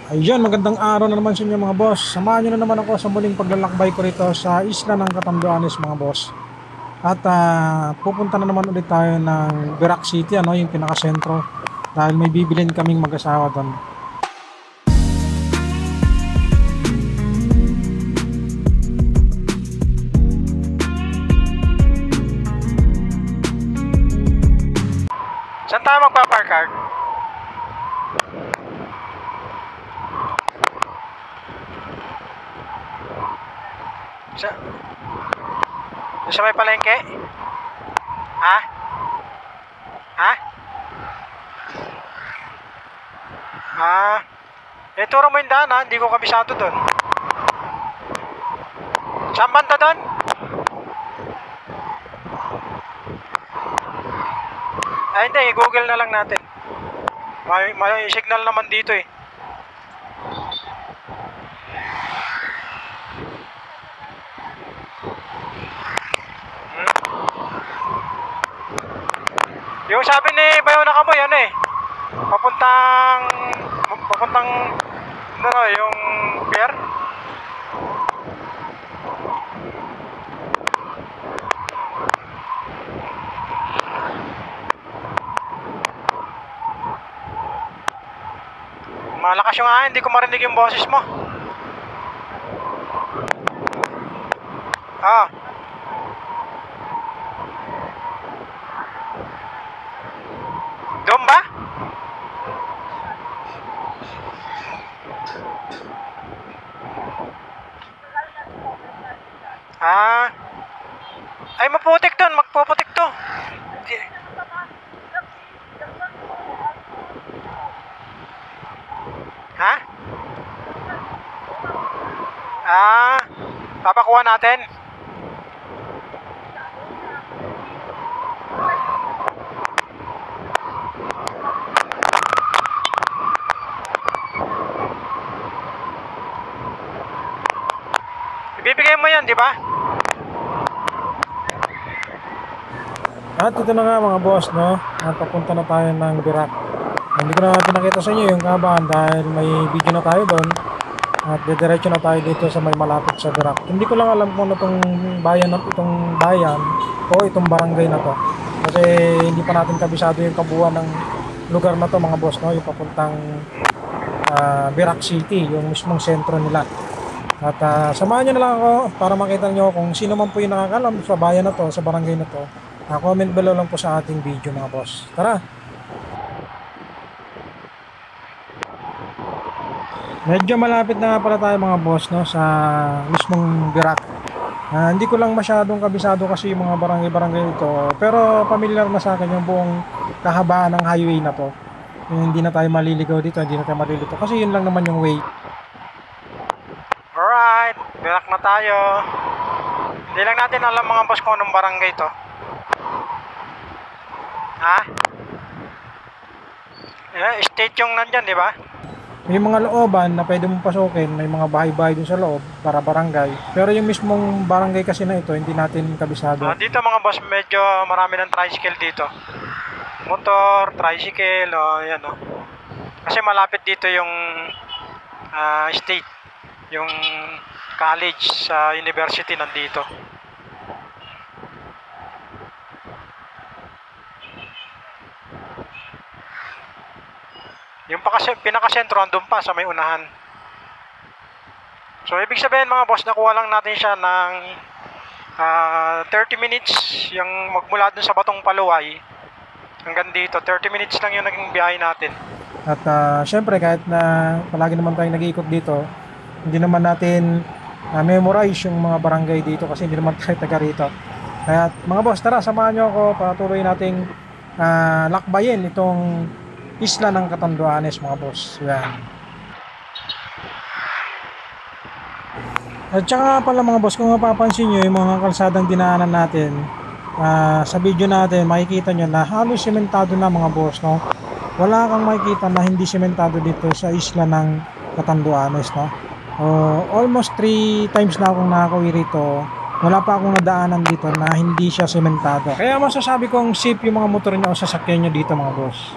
Ayun, magandang araw na naman sa inyo mga boss. Samahan nyo na naman ako sa muling paglalakbay ko rito sa isla ng Catanduanes mga boss. At pupunta na naman ulit tayo ng Verac City, yung pinakasentro. Dahil may bibilin kaming mag-asawa doon. Saan tayo magpa-park, Art? Sa may palengke? Ha? Ha? Turo mo yung daan ha, hindi ko kabisado doon. Saan banda doon? Hindi, i-google na lang natin. May signal naman dito eh. Yung sabi ni Bayo na Kamoy, papuntang yung pier. Malakas yung hindi ko marinig yung boses mo. Doon ba? Ay maputik doon, magpuputik to. Ha? Papakuha natin. Ibibigay mo yan, di ba? At ito na nga mga boss, at papunta na tayo ng Verac. Hindi ko na pinakita sa inyo yung kabahan dahil may video na tayo doon. At didiretso na tayo dito sa may malapit sa Verac. Hindi ko lang alam kung ano itong bayan o itong barangay na to. Kasi hindi pa natin kabisado yung kabuuan ng lugar na to mga boss, yung papuntang Verac City, yung mismong sentro nila. At samahan nyo na lang ako para makita nyo kung sino man po yung nakakalam sa bayan na to, sa barangay na to. Comment below lang po sa ating video mga boss. Tara! Medyo malapit na nga pala tayo mga boss sa mismong Verac. Hindi ko lang masyadong kabisado kasi yung mga barangay ito. Pero familiar na sa akin yung buong kahabaan ng highway na to. Hindi na tayo maliligaw dito, hindi na tayo malilito. Kasi yun lang naman yung way. Alright, Verac na tayo. Hindi lang natin alam mga boss kung anong barangay to. State yung nandyan, di ba? May mga looban na pwede mong pasukin, may mga bahay-bahay dun sa loob para barangay. Pero yung mismong barangay kasi na ito, hindi natin kabisado. Dito mga boss, medyo marami ng tricycle dito. Motor, tricycle, yan Kasi malapit dito yung state, yung college sa university nandito. Yung pinakasentro andun pa sa may unahan. So ibig sabihin mga boss, nakuha lang natin siya ng 30 minutes yung magmula dun sa Batong Paluway hanggang dito. 30 minutes lang yung naging biyahe natin. At syempre kahit na palagi naman tayong nag-iikot dito, hindi naman natin memorize yung mga barangay dito kasi hindi naman tayo taga rito. Kaya mga boss, tara samahan nyo ako, patuloy nating lakbayin itong isla ng Catanduanes mga boss. Yan. At saka pala mga boss, kung mapapansin nyo yung mga kalsadang dinaanan natin sa video natin, makikita nyo na halos sementado na mga boss, wala kang makikita na hindi sementado dito sa isla ng Catanduanes, almost 3 times na akong nakakauwi rito, wala pa akong nadaanan dito na hindi siya sementado. Kaya masasabi kong safe yung mga motor nyo o sasakyan nyo dito mga boss.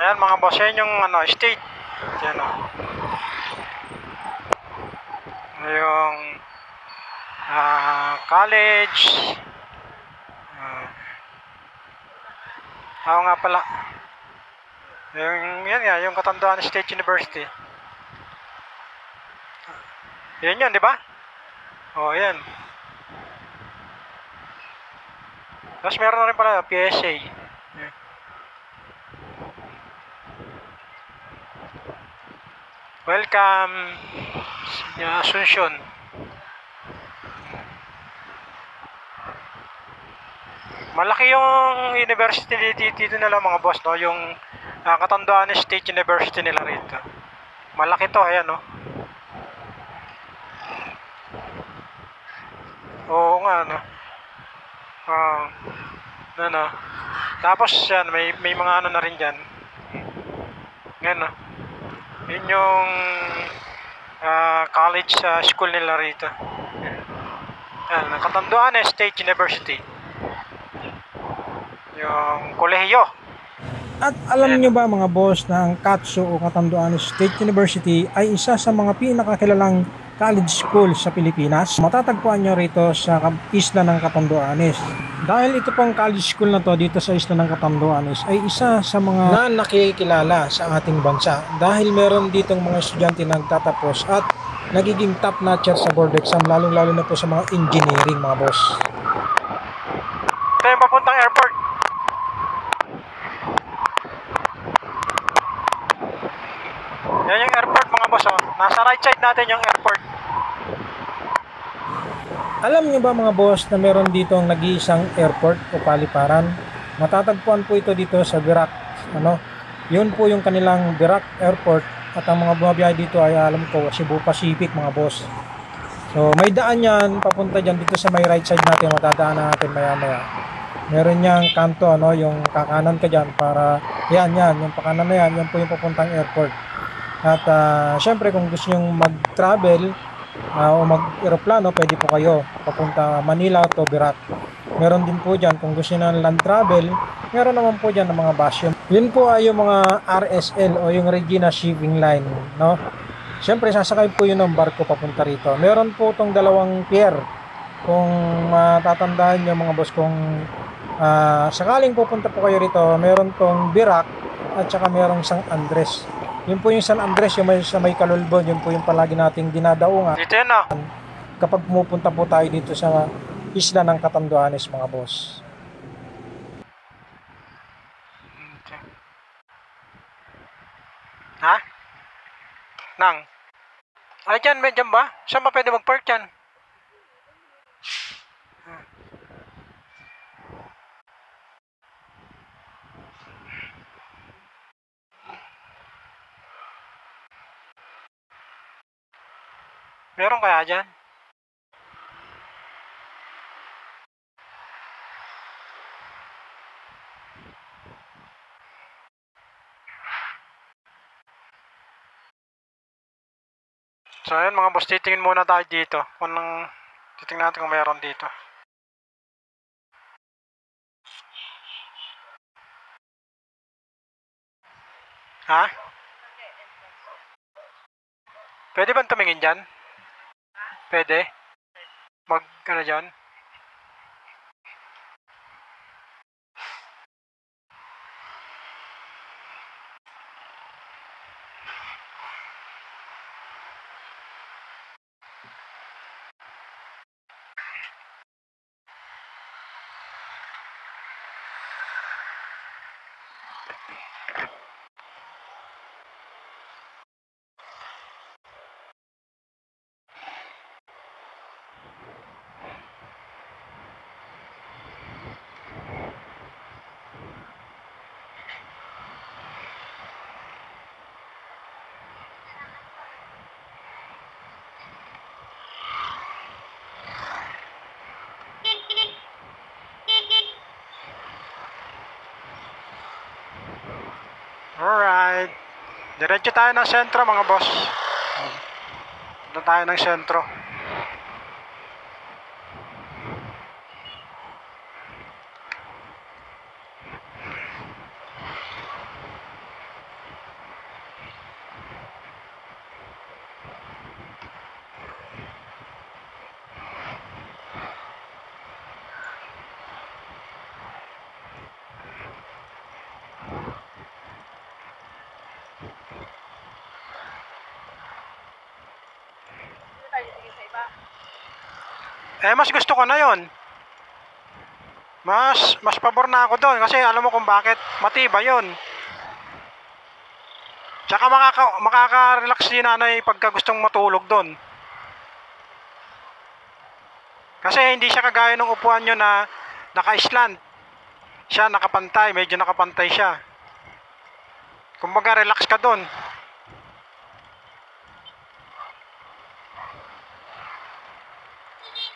Ayan mga boss, yan yung state Yan o. Yung college. Nga pala. Yan nga, yung Catanduanes State University. Yan yun, di ba? Yan. Tapos meron na rin pala, PSA. Welcome, Asuncion. Malaki yung university dito nila mga boss, no? Yung Catanduanes State University nila rito. Malaki to, ayan, no? Oo nga, no? No. Tapos yan, may mga ano na rin dyan. Ngayon, no? Yun yung college school nila rito. Yan, Catanduanes State University. Yung kolehiyo. At alam niyo ba mga boss na ang CATSU o Catanduanes State University ay isa sa mga pinakakilalang college school sa Pilipinas? Matatagpuan nyo rito sa isla ng Catanduanes. Dahil ito pong college school na to dito sa isla ng Catanduanes ay isa sa mga na nakikilala sa ating bansa. Dahil meron ditong mga estudyante nagtatapos at nagiging top notcher sa board exam, lalong-lalo na po sa mga engineering mga boss. Ito yung papuntang airport. Yan yung airport mga boss, oh. Nasa right side natin yung airport. Alam niyo ba mga boss na meron dito ang nag-iisang airport o paliparan? Matatagpuan po ito dito sa Virac. Yun po yung kanilang Virac Airport at ang mga bumabiyahe dito ay alam ko Cebu Pacific mga boss. So may daan yan papunta dyan dito sa may right side natin, matadaan natin maya-maya. Meron niyang kanto, yung kakanan ka dyan para yan, yung pakanan na yan po yung papuntang airport. At syempre kung gusto nyo mag-travel o mag-aeroplano, pwede po kayo papunta Manila to Virac. Meron din po dyan kung gusto nyo ng land travel, meron naman po dyan ng mga bus. Yun po ay yung mga RSL o yung Regina Shipping Line, no? Syempre sasakay po yun ng barko papunta rito. Meron po tong dalawang pier. Kung matatandaan nyo mga boss, kung sakaling pupunta po kayo rito, meron tong Virac at saka merong San Andres. Yun po yung San Andres, yung sa may Kalulbon, yun po yung palagi nating dinadaungan. Dito yun, no? Kapag pumupunta po tayo dito sa isla ng Catanduanes mga boss. Ha? Nang? Ay, dyan ba? Saan ba pwede mag-park dyan? Meron kaya dyan? So ayun mga boss, titingin muna tayo dito. Titingnan natin kung mayroon dito. Ha? Pwede ba tumingin dyan? Pwede? Dyan? Alright. Diretso tayo ng sentro mga boss. Doon tayo ng sentro. Hindi tayo tingin sa iba. Mas gusto ko na yon. Mas pabor na ako doon kasi alam mo kung bakit? Matibay yon. Tsaka makaka-relax si nanay pagka gustong matulog doon. Kasi hindi siya kagaya ng upuan nyo na naka-slant. Siya nakapantay, medyo nakapantay siya. Kumbaga relax ka doon.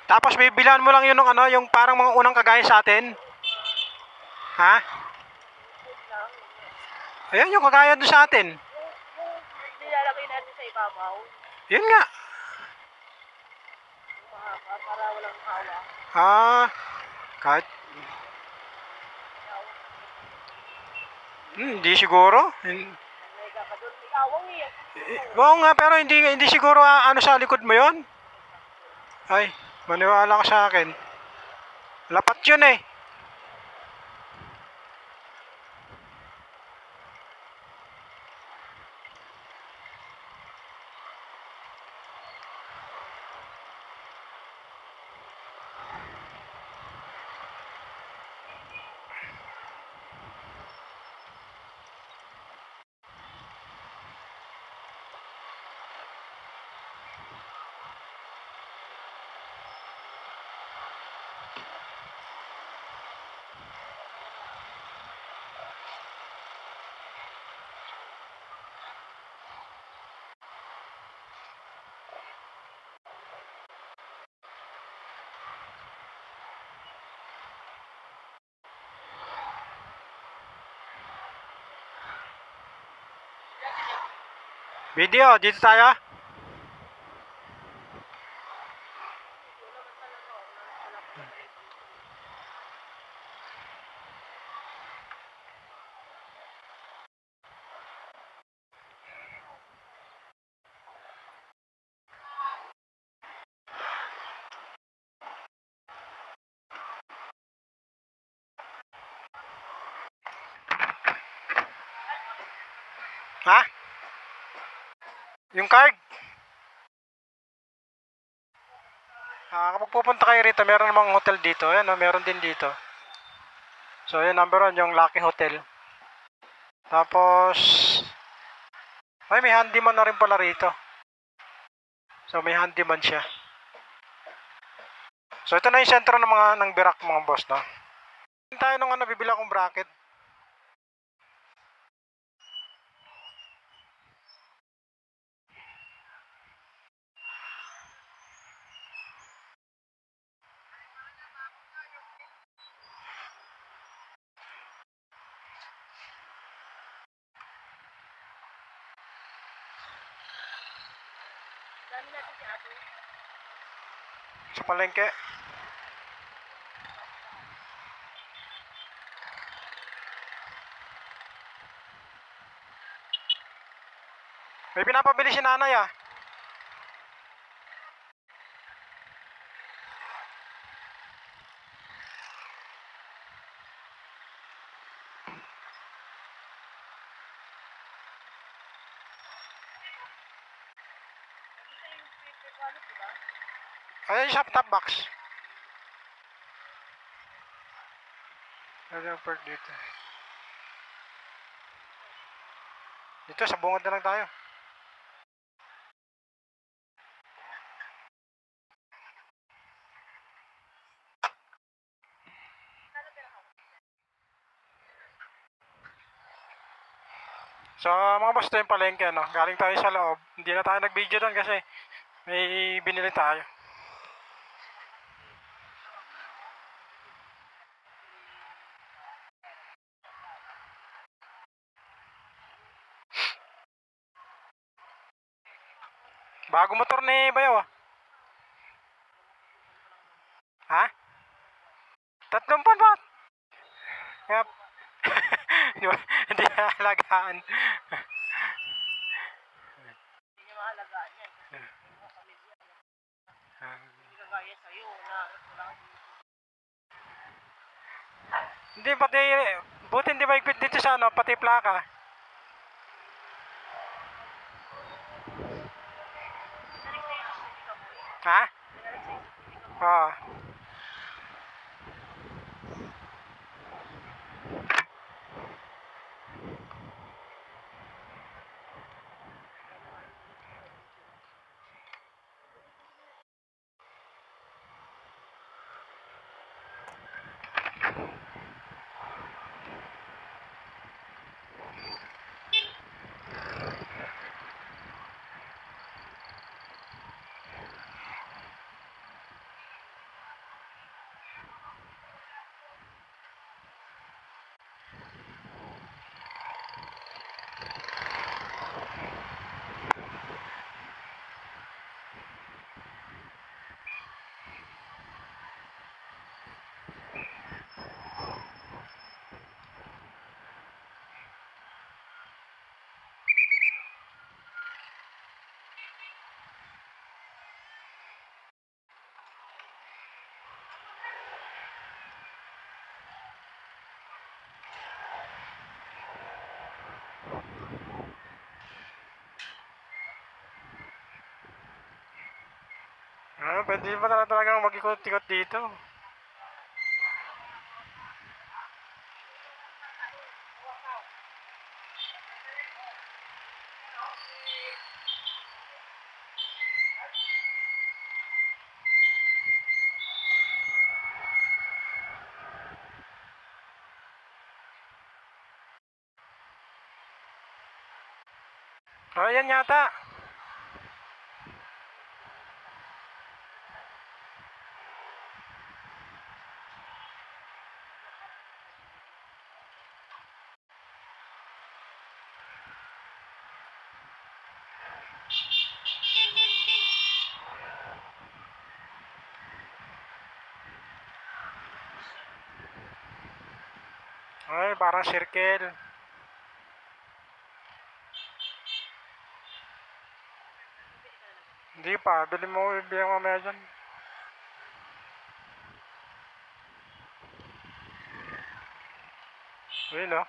Tapos bibilan mo lang yun ng ano, yung parang mga unang kagaya sa atin. Ha? Ayan yung kagaya doon sa atin. Yung nilalagay natin sa ibabaw, Yun nga. yung mahaba, para walang hawa. Kahit hindi siguro. Naliga ka doon, may awang eh. Oo nga, pero hindi siguro ano sa likod mo yon. Ay, maniwala ka sa akin. Lapat yun eh. Video, dito tayo. Ha? Yung card? Kapag pupunta kayo rito, meron namang hotel dito. Ayan, meron din dito. So, yun, number 1, yung Lucky Hotel. Tapos, ay, may handyman na rin pala rito. So, may handyman siya. So, ito na yung sentro ng Birak, mga boss, no? Tayo nung bibili akong bracket. Dami natin si ate. Sa palengke. May pinapabili si nanay ah. Ito yung paper wallet, di ba? Ayan yung top box. Ano yung perk dito? Dito, sa bungad na lang tayo. So mga boss, ito yung palengke, no? Galing tayo sa loob. Hindi na tayo nag-video doon kasi may binili tayo. Bago motor ni Bayaw ah. Ha? 3 buwan ba? Yep. Hindi na alagaan. Hindi niya mahalagaan yan. Kasi mga pamilya. Hindi kagaya sa'yo na wala kang Hindi, pati, buti hindi maigpit dito sa pati plaka. Narik na yung susi ka, boy. Ha? Narik sa yung susi ka. Oo. Pwede pa talagang mag-ikot-ikot dito. Ayan yata. Ay, parang circle. Hindi pa, bili mo ibigay mamaya dyan. Ayun o.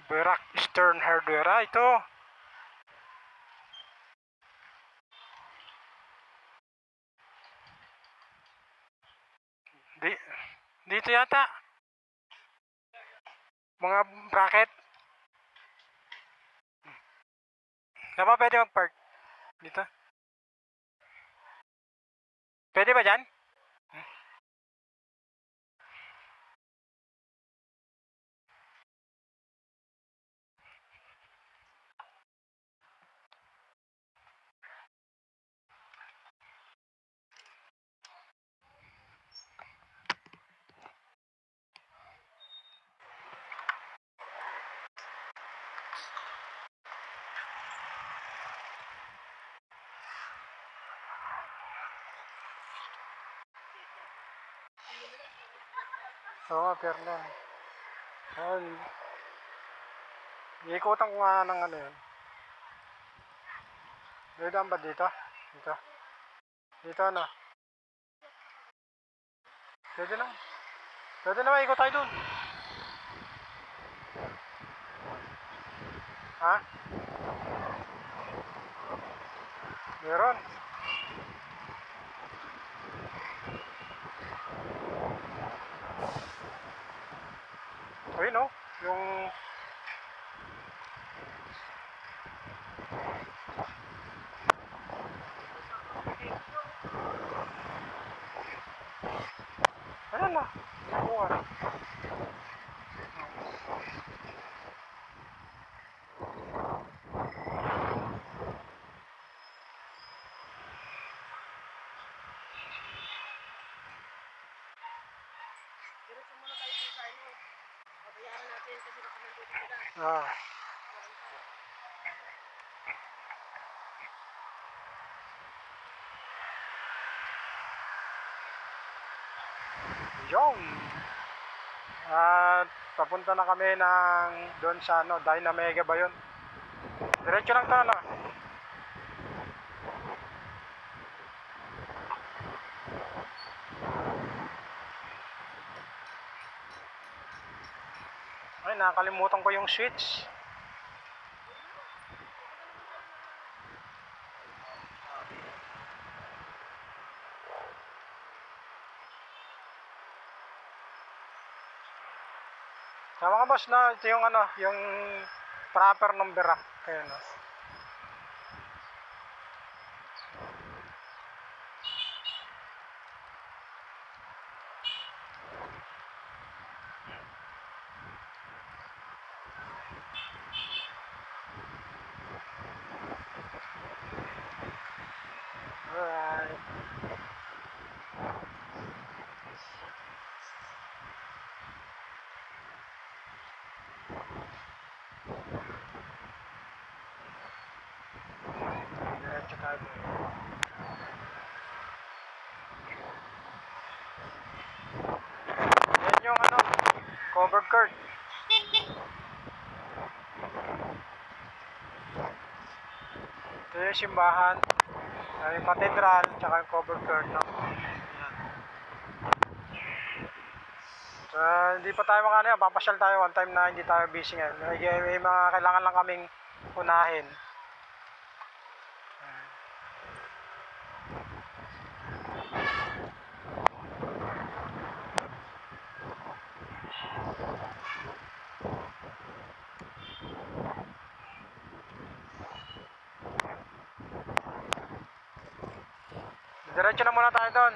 Berak Eastern Hardware. Ito. Di, dito yata. Mga bracket. Saan ba pwede mag-park? Dito. Pwede ba dyan? Oo nga, fair lang. Ay, iikutan ko nga ng ano yun. Pwede ba dito? Dito. Dito ano? Pwede na. Pwede na ikot tayo dun. Ha? Meron. Ayun o. Yung... Ayan na. Oo nga. Diretso muna tayo dun sa ano. Babayaran natin kasi baka nandito sila. Ah. Yung. At papunta na kami ng doon sa ano, Dynamega ba yun? Diretso lang to ano. Ay, nakakalimutan ko yung switch. So mga boss, no, ito yung ano, yung proper ng birak. Ayan, no. Alright. Diretso tayo. Yan yung ano, covered court. Ito yung simbahan, yung cathedral, tsaka yung covered court, no? Yan. So, hindi pa tayo makano yan, papasyal tayo one time na hindi tayo busy ngayon. May mga kailangan lang kaming unahin. Diretso na muna tayo doon.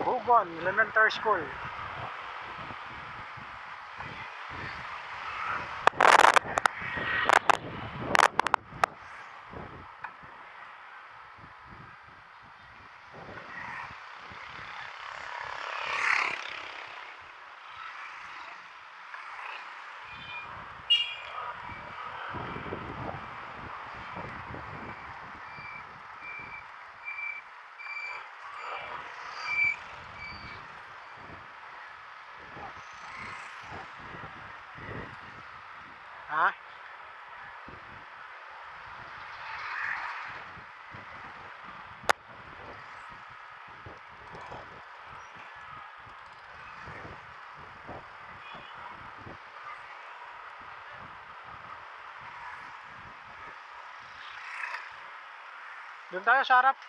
Bugon Elementary School. Ha? Doon tayo sa harap.